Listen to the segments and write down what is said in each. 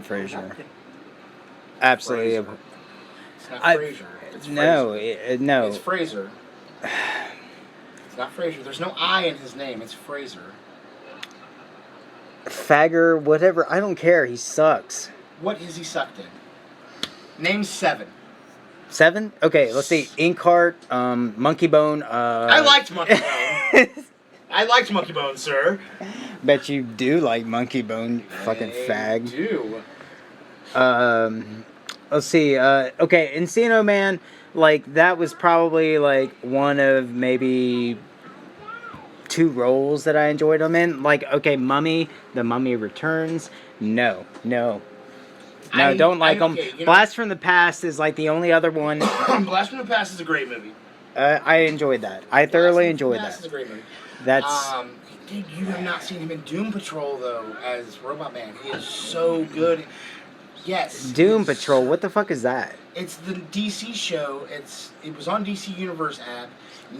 Fraser. Absolutely. Fraser. It's not Fraser. It's no, Fraser. no. It's Fraser. It's not Fraser. There's no I in his name. It's Fraser. Fagger, whatever. I don't care. He sucks. What has he sucked in? Name 7. 7? Okay, let's see. Inkheart, Monkey Bone. I liked Monkey Bone. I liked Monkey Bone, sir. Bet you do like Monkey Bone, you fucking fag. I do. Let's see. Okay, Encino Man, like, that was probably, like, one of maybe 2 roles that I enjoyed him in. Like, okay, Mummy, The Mummy Returns. No, don't like him. Okay, Blast from the Past is, like, the only other one. Blast from the Past is a great movie. I enjoyed that. I thoroughly enjoyed that. Blast is a great movie. That's... dude, you have not seen him in Doom Patrol, though, as Robot Man. He is so good. Yes. Doom Patrol, what the fuck is that? It's the DC show. It was on DC Universe app.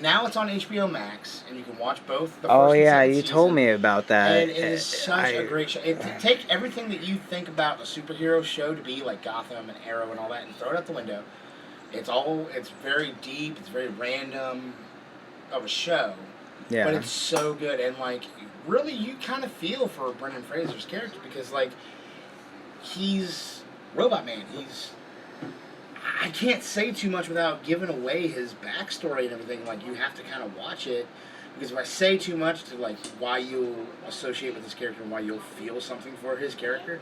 Now it's on HBO Max, and you can watch both. The first yeah, and you second told season. me about that. And it is such a great show. Take everything that you think about a superhero show to be like Gotham and Arrow and all that, and throw it out the window. It's very deep. It's very random of a show. Yeah. But it's so good, and like really, you kind of feel for Brendan Fraser's character because like he's Robot Man. I can't say too much without giving away his backstory and everything. Like, you have to kind of watch it. Because if I say too much to, like, why you'll associate with his character and why you'll feel something for his character,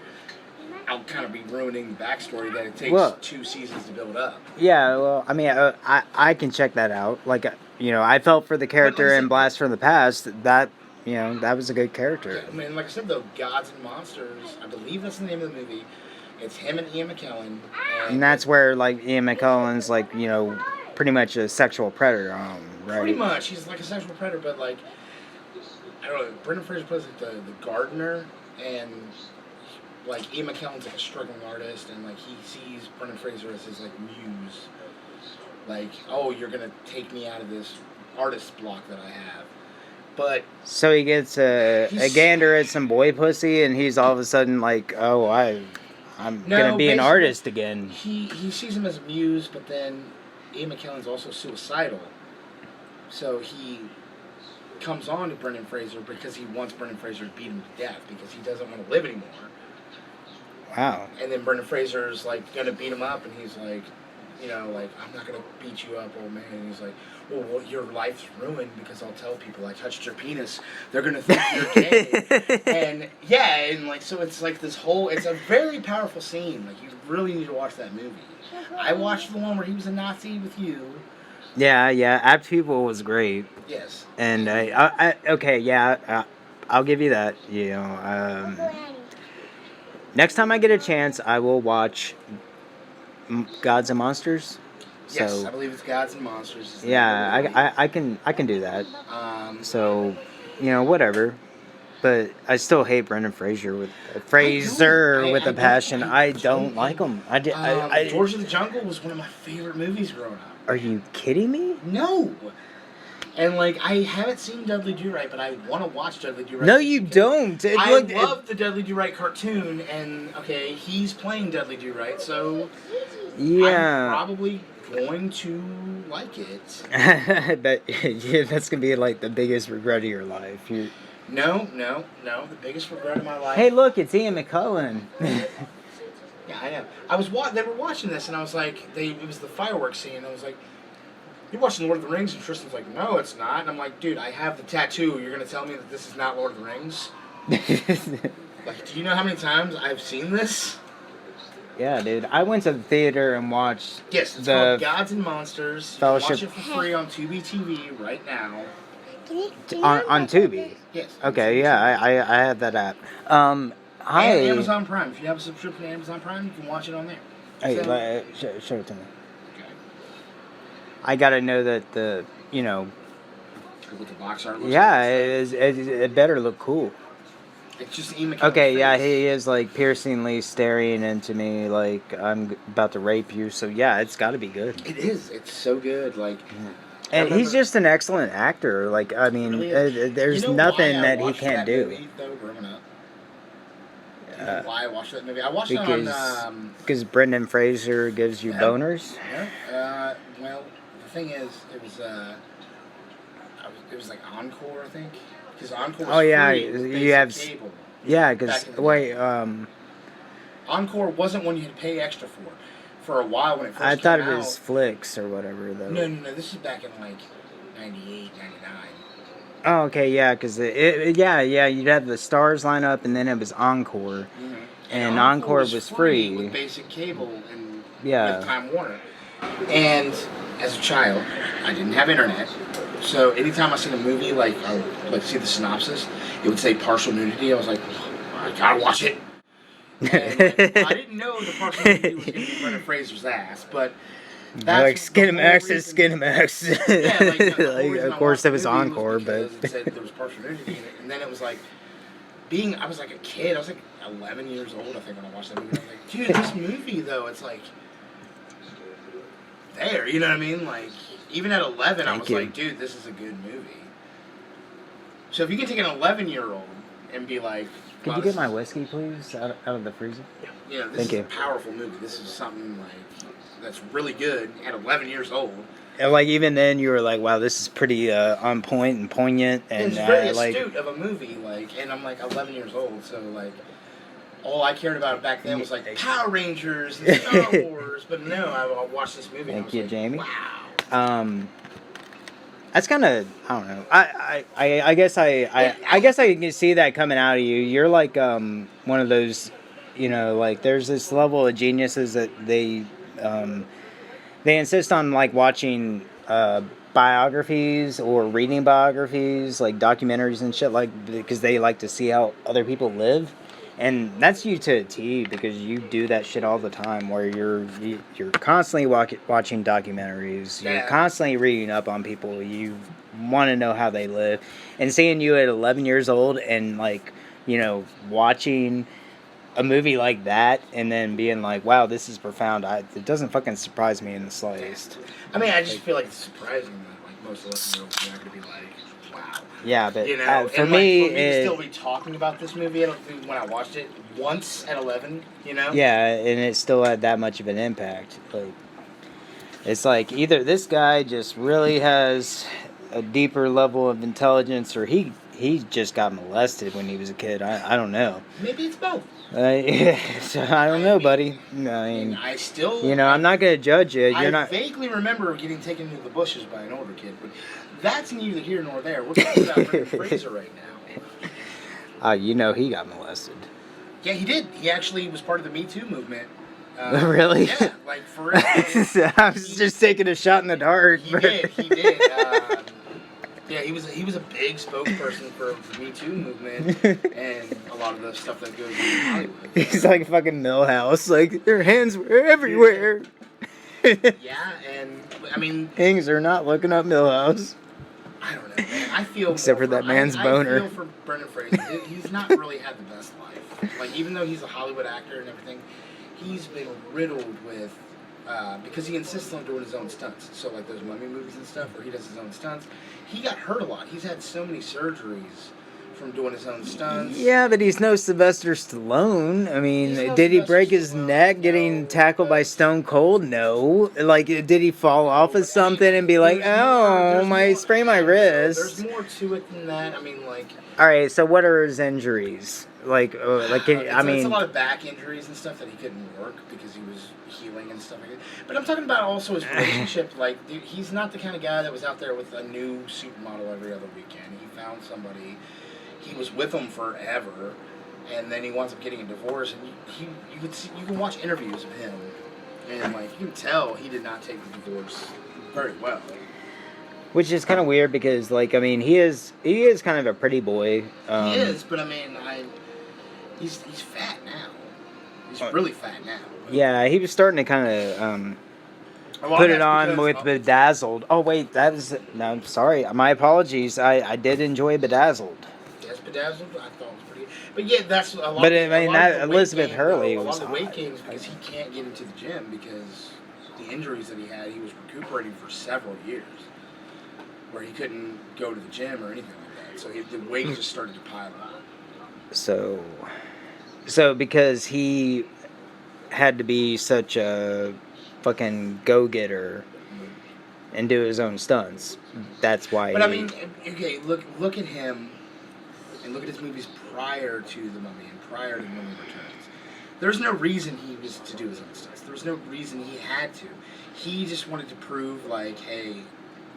I'll kind of be ruining the backstory that it takes 2 seasons to build up. Yeah, well, I mean, I can check that out. Like, I felt for the character in Blast from the Past. That, that was a good character. Yeah, I mean, like I said, though, Gods and Monsters, I believe that's the name of the movie. It's him and Ian McKellen. And that's where, like, Ian McKellen's, like, pretty much a sexual predator, right? Pretty much. He's like a sexual predator, but, like, I don't know. Brendan Fraser plays, like, the gardener, and, like, Ian McKellen's, like, a struggling artist, and, like, he sees Brendan Fraser as his, like, muse. Like, oh, you're going to take me out of this artist block that I have. But... So he gets a gander at some boy pussy, and he's all of a sudden like, oh, I'm gonna be an artist again. He sees him as a muse, but then Ian McKellen's also suicidal. So he comes on to Brendan Fraser because he wants Brendan Fraser to beat him to death because he doesn't want to live anymore. Wow. And then Brendan Fraser's like gonna beat him up, and he's like, like, I'm not gonna beat you up, old man. And he's like, well, your life's ruined because I'll tell people I touched your penis. They're gonna think you're gay. And yeah, and like, so it's like this whole, it's a very powerful scene. Like, you really need to watch that movie. I watched the one where he was a Nazi with you. Yeah, Apt Pupil was great. Yes. And okay, yeah, I'll give you that. Next time I get a chance, I will watch Gods and Monsters. Yes, I believe it's Gods and Monsters. Yeah, I can do that. So, whatever. But I still hate Brendan Fraser with a passion. I don't like him. George of the Jungle was one of my favorite movies growing up. Are you kidding me? No. And like, I haven't seen Dudley Do-Right, but I want to watch Dudley Do-Right. No, you don't. I love the Dudley Do-Right cartoon, and okay, he's playing Dudley Do-Right, so yeah, I'm probably going to like it. I bet that's gonna be like the biggest regret of your life. No. The biggest regret of my life. Hey, look, it's Ian McKellen. Yeah, I know. They were watching this, and I was like, it was the fireworks scene. And I was like, you're watching Lord of the Rings, and Tristan's like, no, it's not. And I'm like, dude, I have the tattoo. You're gonna tell me that this is not Lord of the Rings? Like, do you know how many times I've seen this? Yeah, dude. I went to the theater and watched. Yes, it's called Gods and Monsters. Fellowship. You can watch it for free on Tubi TV right now. On Tubi. Yes. Okay. Yeah, I have that app. And Amazon Prime. If you have a subscription to Amazon Prime, you can watch it on there. Hey, show it to me. Okay. I gotta know that What the box art looks yeah, it better look cool. It's just Ian McKellen's Okay, face. yeah, he is like piercingly staring into me like I'm about to rape you. So yeah, it's got to be good. It is. It's so good. Like, and he's just an excellent actor. Like, I mean, really there's nothing that he can't do. Movie, though, growing up? why I watched that movie. I watched it on. Because Brendan Fraser gives you boners. Yeah. Well, the thing is, it was like Encore, I think. Because Encore was free with basic cable. Yeah, because Encore wasn't one you had to pay extra for. For a while when it first came out. I thought it was Flicks or whatever, though. No. This is back in like 98, 99. Oh, okay, yeah, because you'd have the stars line up, and then it was Encore. Mm-hmm. And Encore was free. With basic cable and with Time Warner. And as a child, I didn't have internet. So anytime I seen a movie, I would see the synopsis, it would say partial nudity. I was like, I gotta watch it. And I didn't know the partial nudity was going to be Brendan Fraser's ass, but that's Skinemax is Skinemax. Yeah, of course, it was Encore, but it said there was partial nudity in it, and then it was like I was like a kid. I was like 11 years old, I think, when I watched that movie. I was like, dude, this movie though, it's like there. You know what I mean? Like even at 11, I was like, dude, this is a good movie. So if you can take an 11-year-old and be like, could you get my whiskey, please, out of the freezer? Yeah, this is a powerful movie. This is something that's really good at 11 years old. And even then, you were like, "Wow, this is pretty on point and poignant." And it's very astute of a movie. And I'm 11 years old, so all I cared about back then was Power Rangers and Star Wars. But no, I watched this movie. Thank you, Jamie. Wow. That's kind of, I don't know. I guess I can see that coming out of you. You're one of those, there's this level of geniuses that they insist on watching biographies or reading biographies, documentaries and shit, because they like to see how other people live. And that's you to a T, because you do that shit all the time, where you're constantly watching documentaries, you're constantly reading up on people, you want to know how they live, and seeing you at 11 years old and watching a movie like that and then being like, wow, this is profound. It doesn't fucking surprise me in the slightest. I mean, I just feel like it's surprising that most 11-year-olds are not going to be like, wow. Yeah, but for me to still be talking about this movie, I don't think when I watched it once at 11, Yeah, and it still had that much of an impact. It's either this guy just really has a deeper level of intelligence, or he just got molested when he was a kid. I don't know. Maybe it's both. So I don't know, buddy. I mean, I still, I'm not going to judge you. I vaguely remember getting taken into the bushes by an older kid, but that's neither here nor there. We're talking about Brendan Fraser right now. He got molested. Yeah, he did. He actually was part of the Me Too movement. Really? Yeah, for real. I was just taking a shot in the dark. He did. Yeah, he was a big spokesperson for the Me Too movement and a lot of the stuff that goes on in Hollywood. He's like fucking Millhouse. Their hands were everywhere. Yeah, and I mean, things are not looking up Millhouse. I don't know, man. I feel except for that man's boner. I feel for Brendan Fraser. He's not really had the best life. Even though he's a Hollywood actor and everything, he's been riddled with because he insists on doing his own stunts. So those mummy movies and stuff where he does his own stunts, he got hurt a lot. He's had so many surgeries from doing his own stunts. Yeah, but he's no Sylvester Stallone. I mean, did he break his neck getting tackled by Stone Cold? No. Did he fall off of something and be like, oh, sprained my wrist? There's more to it than that. I mean, all right, so what are his injuries? It's a lot of back injuries and stuff that he couldn't work because he was healing and stuff like that. But I'm talking about also his relationship. Dude, he's not the kind of guy that was out there with a new supermodel every other weekend. He found somebody. He was with them forever, and then he winds up getting a divorce. And you can watch interviews of him, and you can tell he did not take the divorce very well. Which is kind of weird because, he is kind of a pretty boy. He is, but he's fat now. He's really fat now. Yeah, he was starting to kind of put it on with Bedazzled. Oh wait, no. Sorry, my apologies. I did enjoy Bedazzled. Yes, Bedazzled. I thought it was pretty. But yeah, that's a lot. But Elizabeth Hurley was a lot of the weight gain is because he can't get into the gym because the injuries that he had. He was recuperating for several years, where he couldn't go to the gym or anything like that. So the weight just started to pile up. So, So because he had to be such a fucking go-getter and do his own stunts, that's why. But I mean, okay, look at him, and look at his movies prior to The Mummy and prior to The Mummy Returns. There's no reason he was to do his own stunts. There was no reason he had to. He just wanted to prove, like, hey,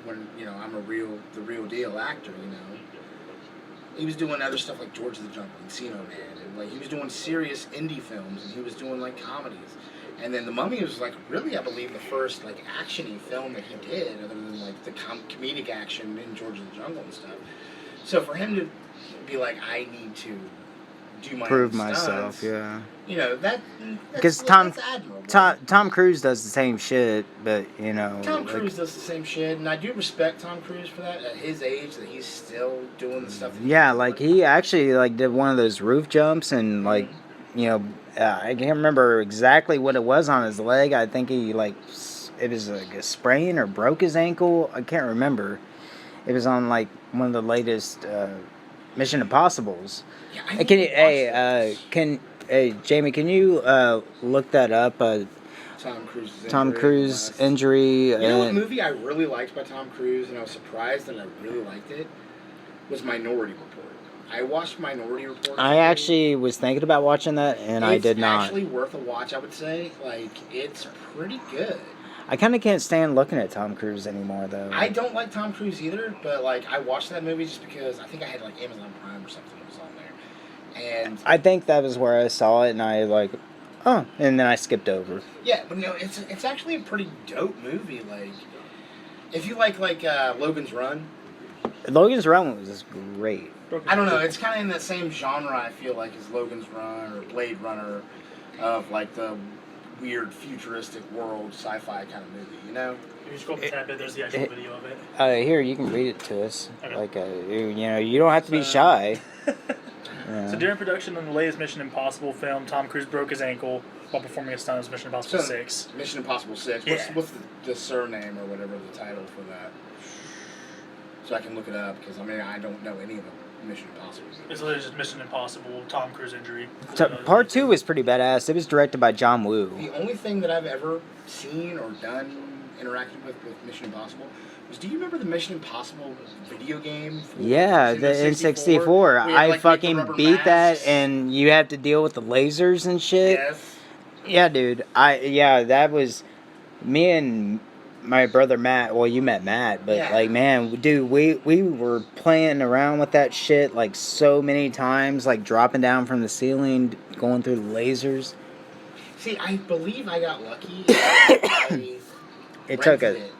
when I'm the real deal actor. He was doing other stuff like George of the Jungle and Encino Man, and like he was doing serious indie films, and he was doing like comedies. And then The Mummy was like really, I believe, the first like action-y film that he did, other than like the comedic action in George of the Jungle and stuff. So for him to be like, I need to do my prove own myself, stunts, yeah. Because Tom admirable. Tom Cruise does the same shit, but Tom Cruise does the same shit, and I do respect Tom Cruise for that. At his age, that he's still doing the stuff. That yeah, like he actually like did one of those roof jumps, and like I can't remember exactly what it was on his leg. I think he it was like a sprain or broke his ankle. I can't remember. It was on like one of the latest Mission Impossibles. Yeah, Jamie, can you look that up? Tom Cruise injury. You know what movie I really liked by Tom Cruise, and I was surprised that I really liked it, was Minority Report. I watched Minority Report. I actually was thinking about watching that, and I did not. It's actually worth a watch, I would say. Like, it's pretty good. I kind of can't stand looking at Tom Cruise anymore, though. I don't like Tom Cruise either, but like I watched that movie just because I think I had like Amazon Prime or something that was on there, and I think that was where I saw it, and I and then I skipped over. Yeah, but it's actually a pretty dope movie. Like, if you like Logan's Run. Logan's Run was great. I don't know. It's kind of in that same genre, I feel like, as Logan's Run or Blade Runner, of like the weird futuristic world sci-fi kind of movie. If you scroll up a tad bit, there's the actual video of it. Here, you can read it to us. Okay. You don't have to be shy. Yeah. So during production on the latest Mission Impossible film, Tom Cruise broke his ankle while performing a stunt as Mission Impossible 6. Mission Impossible 6. What's the surname or whatever the title for that? So I can look it up, because I don't know any of them. Mission Impossible. It's literally just Mission Impossible, Tom Cruise injury. Part 2 was pretty badass. It was directed by John Woo. The only thing that I've ever seen or interacted with Mission Impossible was, do you remember the Mission Impossible video game? Yeah, the N64. I fucking beat that, and you have to deal with the lasers and shit. Yes. Yeah, dude. That was me and my brother Matt. Well, you met Matt, but like, man, dude, we were playing around with that shit like so many times, like dropping down from the ceiling, going through the lasers. See, I believe I got lucky. It took it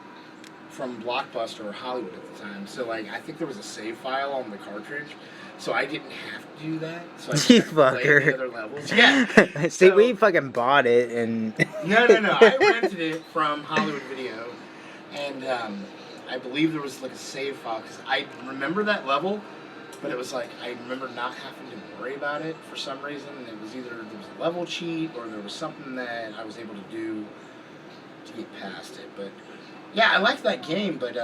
from Blockbuster or Hollywood at the time, so like I think there was a save file on the cartridge, so I didn't have to do that. So I you fucker. Play the other levels. Yeah. See, we fucking bought it and. No. I rented it from Hollywood Video, and I believe there was like a save file, because I remember that level, but it was like I remember not having to worry about it for some reason. It was either there was a level cheat or there was something that I was able to do to get past it. But yeah, I liked that game, but